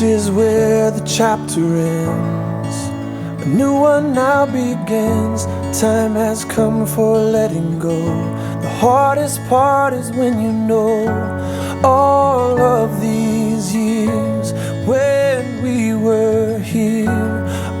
is where the chapter ends. A new one now begins. Time has come for letting go. The hardest part is when you know all of these years when we were here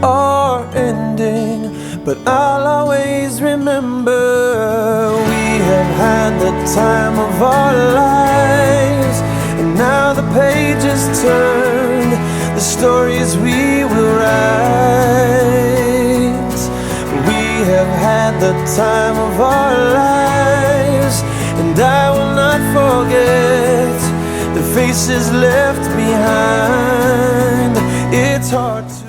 are ending. But I'll always remember we have had the time of our lives, and now the page is turned, the stories we will write. We have had the time of our lives, and I will not forget the faces left behind. It's hard to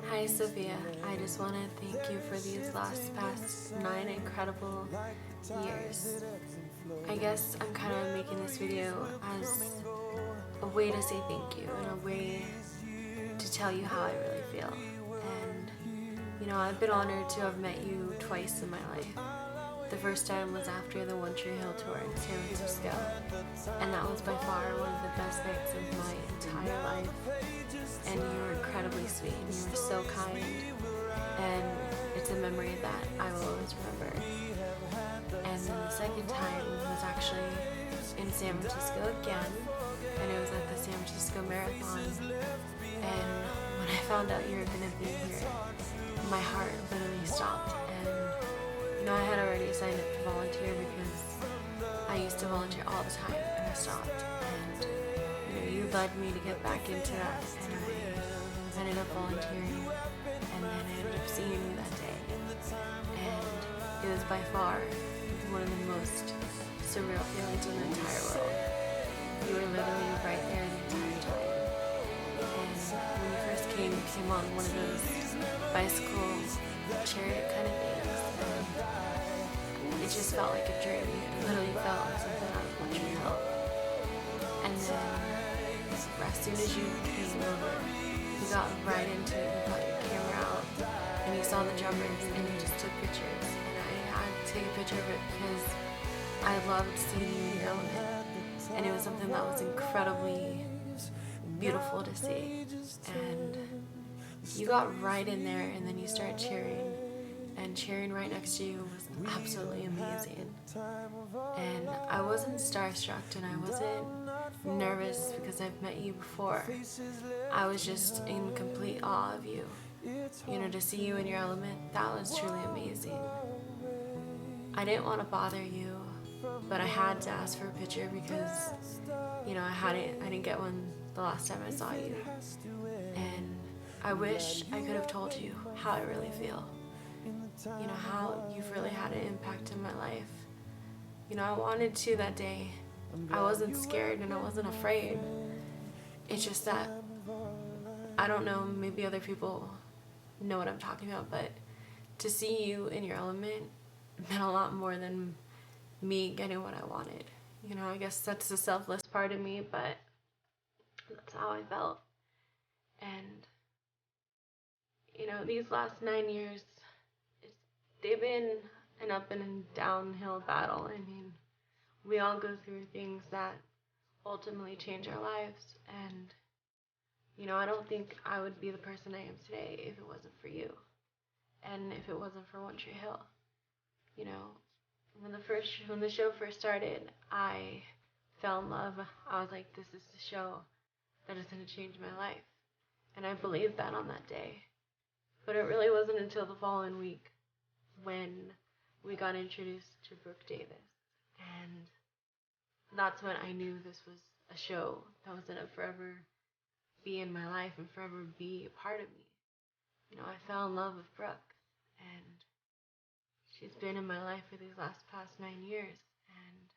Hi Sophia, I just want to thank you for these past 9 incredible years. I guess I'm kind of making this video as a way to say thank you and a way to tell you how I really feel. And you know, I've been honored to have met you twice in my life. The first time was after the One Tree Hill tour in San Francisco, and that was by far one of the best nights of my entire life. And you were incredibly sweet, and you were so kind, and it's a memory that I will always remember. And then the second time was actually in San Francisco again, and it was at the San Francisco Marathon. And when I found out you were going to be here, my heart literally stopped. And you know, I had already signed up to volunteer because I used to volunteer all the time, and I stopped. And you know, you led me to get back into that, and I ended up volunteering, and then I ended up seeing you that day. And it was by far one of the most surreal feelings in the entire world. You were literally right there the entire time. And when you first came, you came on one of those bicycle chariot kind of things. It just felt like a dream. It literally felt like something out of One Tree Hill. And then, as soon as you came over, you got right into it. You got your camera out, and you saw the drummers, and you just took pictures. And I had to take a picture of it because I loved seeing you in your element. And it was something that was incredibly beautiful to see. And you got right in there, and then you started cheering. And cheering right next to you was absolutely amazing. And I wasn't starstruck, and I wasn't nervous because I've met you before. I was just in complete awe of you. You know, to see you in your element, that was truly amazing. I didn't want to bother you, but I had to ask for a picture because, you know, I didn't get one the last time I saw you. And I wish I could have told you how I really feel. You know, how you've really had an impact in my life. You know, I wanted to that day. I wasn't scared and I wasn't afraid. It's just that, I don't know, maybe other people know what I'm talking about, but to see you in your element meant a lot more than me getting what I wanted. You know, I guess that's the selfless part of me, but that's how I felt. And, you know, these last 9 years, they've been an up and downhill battle. I mean, we all go through things that ultimately change our lives. And, you know, I don't think I would be the person I am today if it wasn't for you. And if it wasn't for One Tree Hill. You know, when the show first started, I fell in love. I was like, this is the show that is going to change my life. And I believed that on that day. But it really wasn't until the following week when we got introduced to Brooke Davis. And that's when I knew this was a show that was going to forever be in my life and forever be a part of me. You know, I fell in love with Brooke, and she's been in my life for these past 9 years, and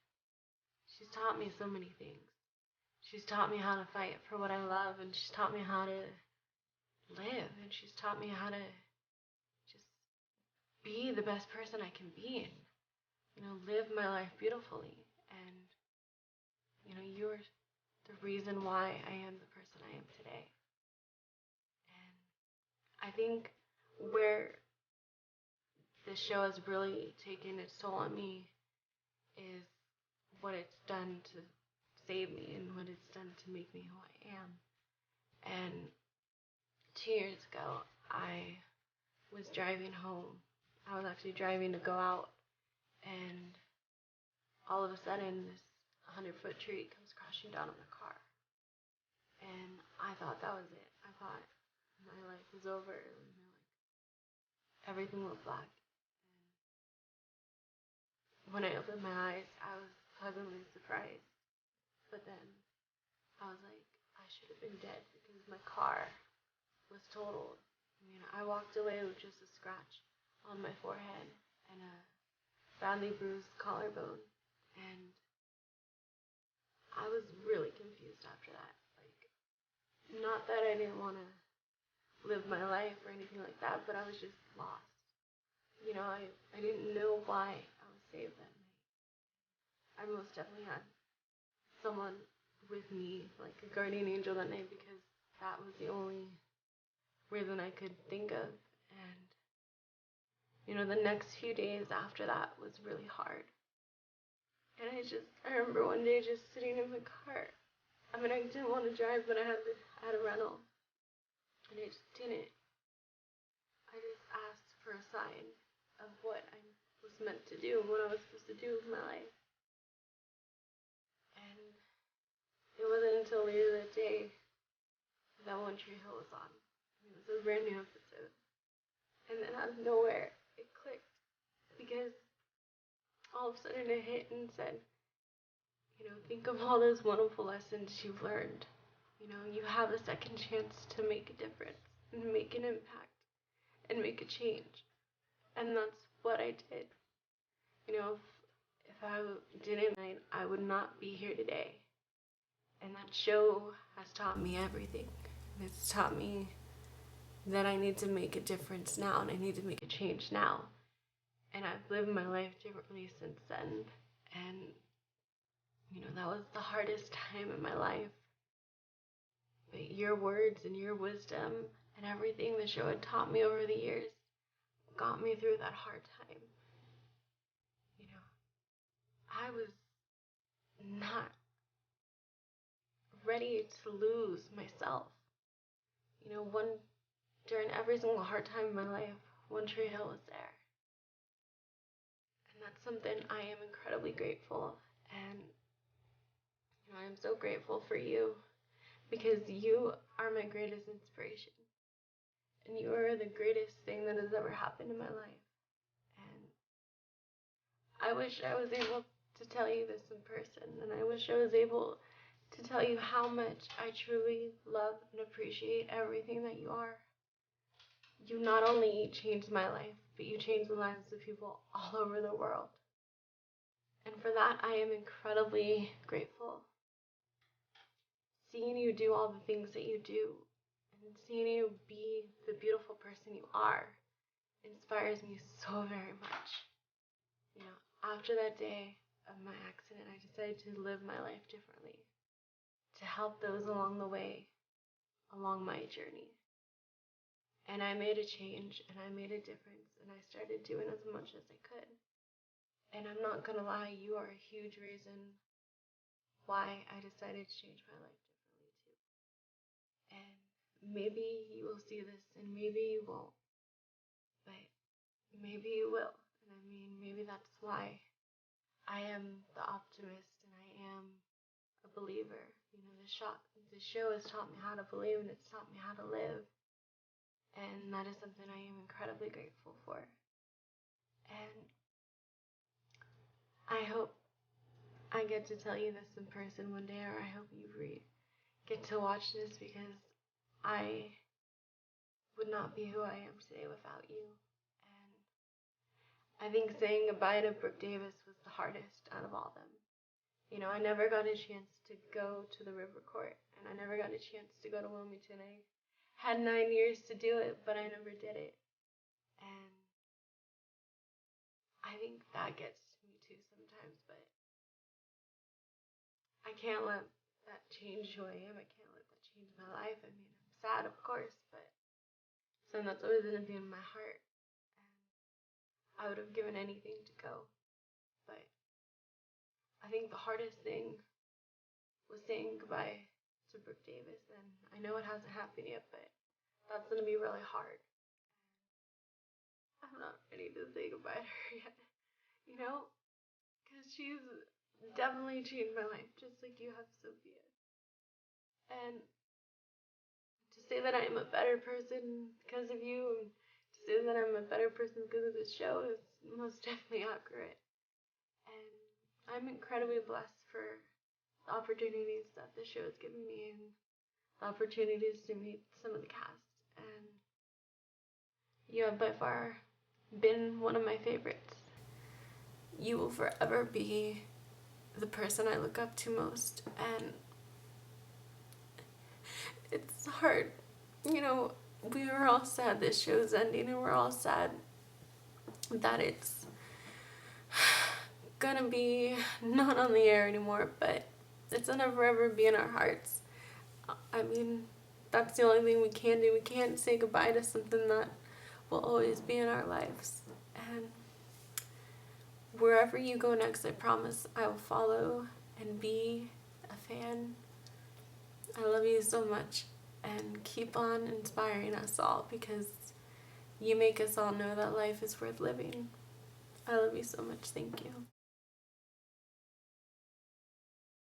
she's taught me so many things. She's taught me how to fight for what I love, and she's taught me how to live, and she's taught me how to just be the best person I can be and, live my life beautifully. And, you're the reason why I am the person I am today. And I think where this show has really taken its toll on me is what it's done to save me and what it's done to make me who I am. And 2 years ago, I was driving home. I was actually driving to go out, and all of a sudden, this 100-foot tree comes crashing down on my car. And I thought that was it. I thought my life was over. Everything went black. And when I opened my eyes, I was pleasantly surprised. But then I was like, I should have been dead because my car was totaled. I walked away with just a scratch on my forehead and a badly bruised collarbone. And I was really confused after that. Not that I didn't want to live my life or anything like that, but I was just lost. I didn't know why I was saved that night. I most definitely had someone with me, like a guardian angel that night, because that was the only reason I could think of. And, the next few days after that was really hard. And I remember one day just sitting in the car. I didn't want to drive, but I had a rental. And I just didn't. I just asked for a sign of what I was meant to do and what I was supposed to do with my life. And it wasn't until later that day that One Tree Hill was on. It was a brand new episode. And then out of nowhere, it clicked. Because all of a sudden it hit and said, think of all those wonderful lessons you've learned. You have a second chance to make a difference and make an impact and make a change. And that's what I did. If I didn't, I would not be here today. And that show has taught me everything. It's taught me that I need to make a difference now and I need to make a change now. And I've lived my life differently since then. And, that was the hardest time in my life. But your words and your wisdom and everything the show had taught me over the years got me through that hard time. I was not ready to lose myself. During every single hard time in my life, One Tree Hill was there. And that's something I am incredibly grateful. And I am so grateful for you because you are my greatest inspiration. And you are the greatest thing that has ever happened in my life. And I wish I was able to tell you this in person. And I wish I was able to tell you how much I truly love and appreciate everything that you are. You not only changed my life, but you changed the lives of people all over the world. And for that, I am incredibly grateful. Seeing you do all the things that you do and seeing you be the beautiful person you are inspires me so very much. After that day of my accident, I decided to live my life differently, to help those along the way, along my journey. And I made a change, and I made a difference, and I started doing as much as I could. And I'm not gonna lie, you are a huge reason why I decided to change my life differently too. And maybe you will see this, and maybe you won't, but maybe you will. And maybe that's why I am the optimist, and I am a believer. The show has taught me how to believe, and it's taught me how to live. And that is something I am incredibly grateful for. And I hope I get to tell you this in person one day, or I hope you get to watch this, because I would not be who I am today without you. And I think saying goodbye to Brooke Davis was the hardest out of all of them. I never got a chance to go to the River Court, and I never got a chance to go to Wilmington. I had 9 years to do it, but I never did it. And think that gets to me too sometimes, but I can't let that change who I am. I can't let that change my life. I mean, I'm sad, of course, but something that's always going to be in my heart. And I would have given anything to go. But I think the hardest thing was saying goodbye to Brooke Davis. And I know it hasn't happened yet, but that's going to be really hard. I'm not ready to say goodbye to her yet, you know? Because she's definitely changed my life, just like you have, Sophia. And to say that I am a better person because of you, and to say that I'm a better person because of this show is most definitely accurate. And I'm incredibly blessed for the opportunities that the show has given me and the opportunities to meet some of the cast. And you have by far been one of my favorites. You will forever be the person I look up to most, and it's hard. You know, we were all sad this show's ending, and we're all sad that it's gonna be not on the air anymore, but it's gonna forever be in our hearts. I mean, that's the only thing we can do. We can't say goodbye to something that will always be in our lives. And wherever you go next, I promise I will follow and be a fan. I love you so much, and keep on inspiring us all, because you make us all know that life is worth living. I love you so much. Thank you.